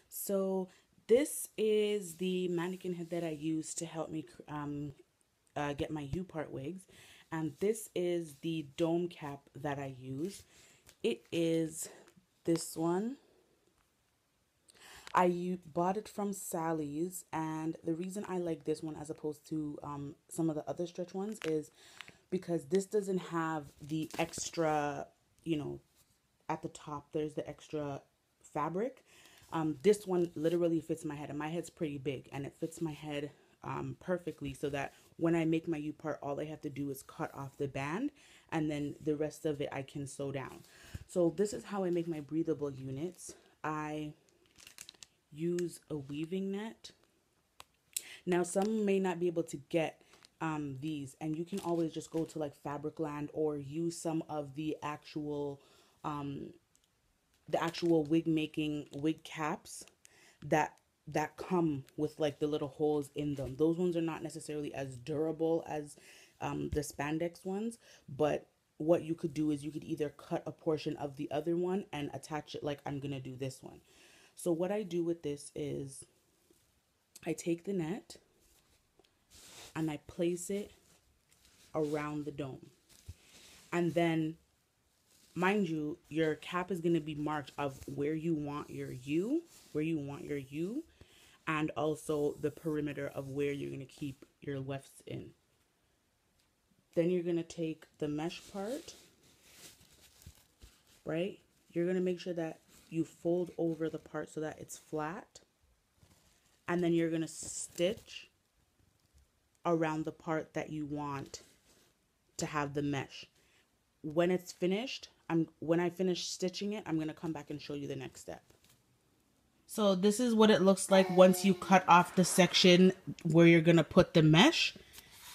So this is the mannequin head that I use to help me get my U-part wigs. And this is the dome cap that I use. It is this one. Bought it from Sally's, and the reason I like this one as opposed to some of the other stretch ones is because this doesn't have the extra, you know, at the top there's the extra fabric. This one literally fits my head, and my head's pretty big, and it fits my head perfectly, so that when I make my U part, all I have to do is cut off the band, and then the rest of it I can sew down. So this is how I make my breathable units. I use a weaving net. Now, some may not be able to get these, and you can always just go to like Fabricland or use some of the actual wig making wig caps that come with like the little holes in them. Those ones are not necessarily as durable as the spandex ones, but what you could do is you could either cut a portion of the other one and attach it like I'm gonna do this one. So what I do with this is I take the net and I place it around the dome. And then, mind you, your cap is going to be marked of where you want your U, and also the perimeter of where you're going to keep your wefts in. Then you're going to take the mesh part, right? You're going to make sure that you fold over the part so that it's flat. And then you're going to stitch around the part that you want to have the mesh. When it's finished, when I finish stitching it, I'm going to come back and show you the next step. So this is what it looks like once you cut off the section where you're going to put the mesh.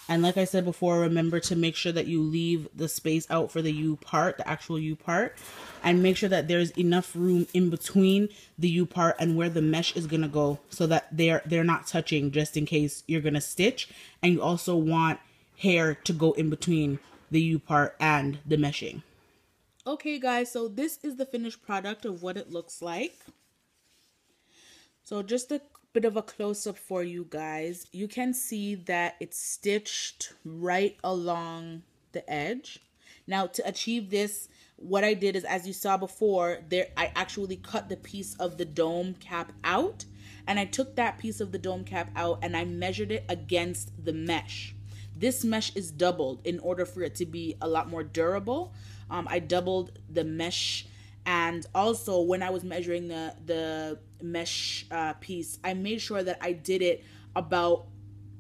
And like I said before, remember to make sure that you leave the space out for the U part, the actual U part, and make sure that there's enough room in between the U part and where the mesh is going to go so that they're not touching, just in case you're going to stitch. And you also want hair to go in between the U part and the meshing. Okay guys, so this is the finished product of what it looks like. So just a bit of a close-up for you guys. You can see that it's stitched right along the edge. Now to achieve this, what I did is, as you saw before, I actually cut the piece of the dome cap out, and I took that piece of the dome cap out and I measured it against the mesh. This mesh is doubled in order for it to be a lot more durable. I doubled the mesh. And also, when I was measuring the mesh piece, I made sure that I did it about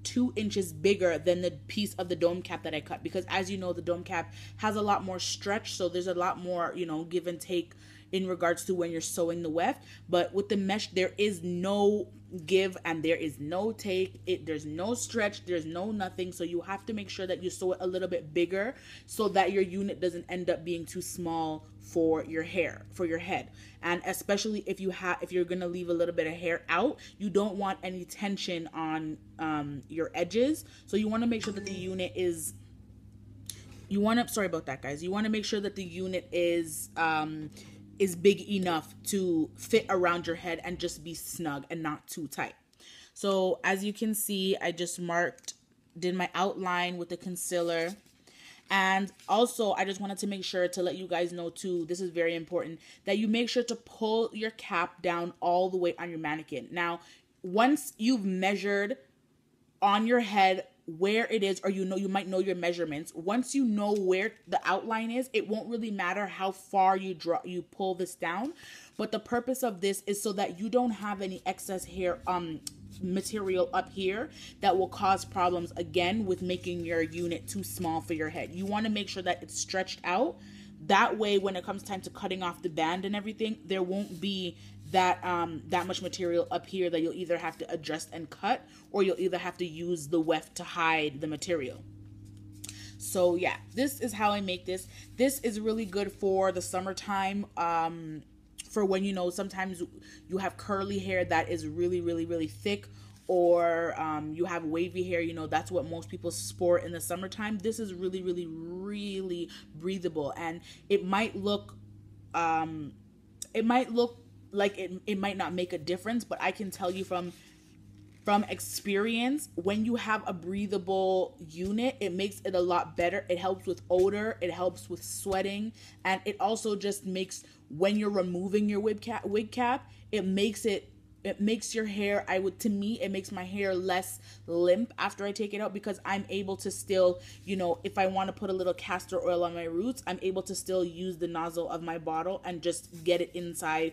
2 inches bigger than the piece of the dome cap that I cut. Because as you know, the dome cap has a lot more stretch. So there's a lot more, give and take in regards to when you're sewing the weft. But with the mesh, there is no give and there is no take. There's no stretch, there's no nothing. So you have to make sure that you sew it a little bit bigger so that your unit doesn't end up being too small for your hair, for your head. And especially if you're gonna leave a little bit of hair out, you don't want any tension on your edges. So you want to make sure that the unit is sorry about that guys, you want to make sure that the unit is big enough to fit around your head and just be snug and not too tight. So as you can see, I just did my outline with the concealer. And also, I just wanted to make sure to let you guys know too, this is very important, that you make sure to pull your cap down all the way on your mannequin. Now, once you've measured on your head where it is, or you might know your measurements, once you know where the outline is, it won't really matter how far you pull this down. But the purpose of this is so that you don't have any excess hair material up here that will cause problems again with making your unit too small for your head. You want to make sure that it's stretched out. That way, when it comes time to cutting off the band and everything, there won't be that much material up here that you'll either have to adjust and cut, or you'll either have to use the weft to hide the material. So yeah, this is how I make this. This is really good for the summertime, for when, sometimes you have curly hair that is really, really, really thick, or you have wavy hair, that's what most people sport in the summertime. This is really, really, really breathable, and it might look like it might not make a difference, but I can tell you from experience, when you have a breathable unit, it makes it a lot better. It helps with odor, it helps with sweating, and it also just makes, when you're removing your wig cap, it makes your hair, to me, it makes my hair less limp after I take it out, because I'm able to still, if I want to put a little castor oil on my roots, I'm able to still use the nozzle of my bottle and just get it inside,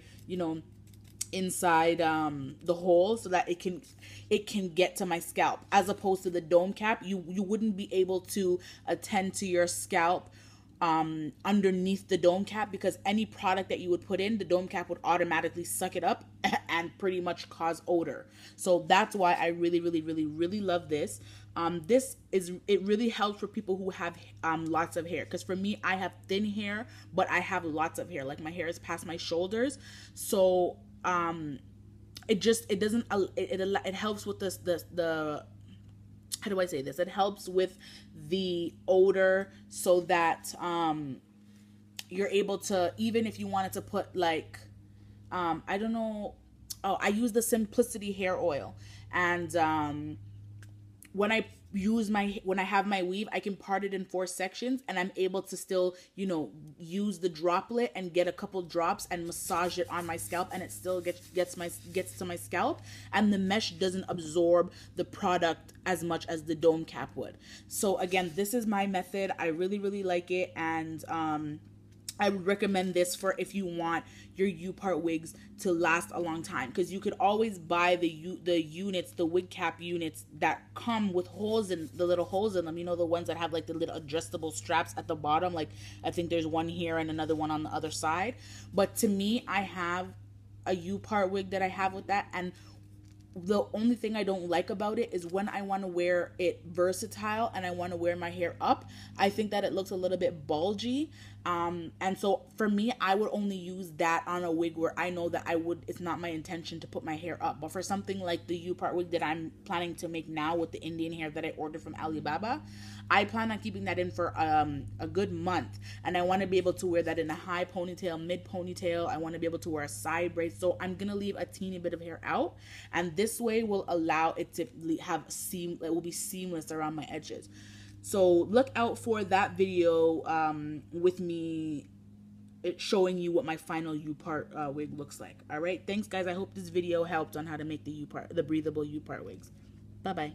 the hole, so that it can get to my scalp, as opposed to the dome cap. You wouldn't be able to attend to your scalp underneath the dome cap, because any product that you would put in, the dome cap would automatically suck it up and pretty much cause odor. So that's why I really, really, really, really love this. It really helps for people who have lots of hair, because for me, I have thin hair, but I have lots of hair. Like, my hair is past my shoulders, so it helps with the how do I say this? It helps with the odor, so that you're able to, even if you wanted to put like I don't know, I use the Simplicity hair oil, and when I have my weave, I can part it in 4 sections, and I'm able to still, use the droplet and get a couple drops and massage it on my scalp, and it still gets to my scalp, and the mesh doesn't absorb the product as much as the dome cap would. So again, this is my method. I really, really like it, and I would recommend this for if you want your U-part wigs to last a long time, because you could always buy the units, the wig cap units that come with holes in the little holes in them. The ones that have like the little adjustable straps at the bottom. Like, I think there's one here and another one on the other side. But to me, I have a U-part wig that I have with that, and the only thing I don't like about it is when I want to wear it versatile and I want to wear my hair up, I think that it looks a little bit bulgy. And so for me, I would only use that on a wig where I know that it's not my intention to put my hair up. But for something like the U-part wig that I'm planning to make now with the Indian hair that I ordered from Alibaba, I plan on keeping that in for a good month. And I want to be able to wear that in a high ponytail, mid ponytail. I want to be able to wear a side braid. So I'm going to leave a teeny bit of hair out. And this way will allow it to it will be seamless around my edges. So look out for that video with me showing you what my final U-part wig looks like. All right. Thanks, guys. I hope this video helped on how to make the breathable U-part wigs. Bye-bye.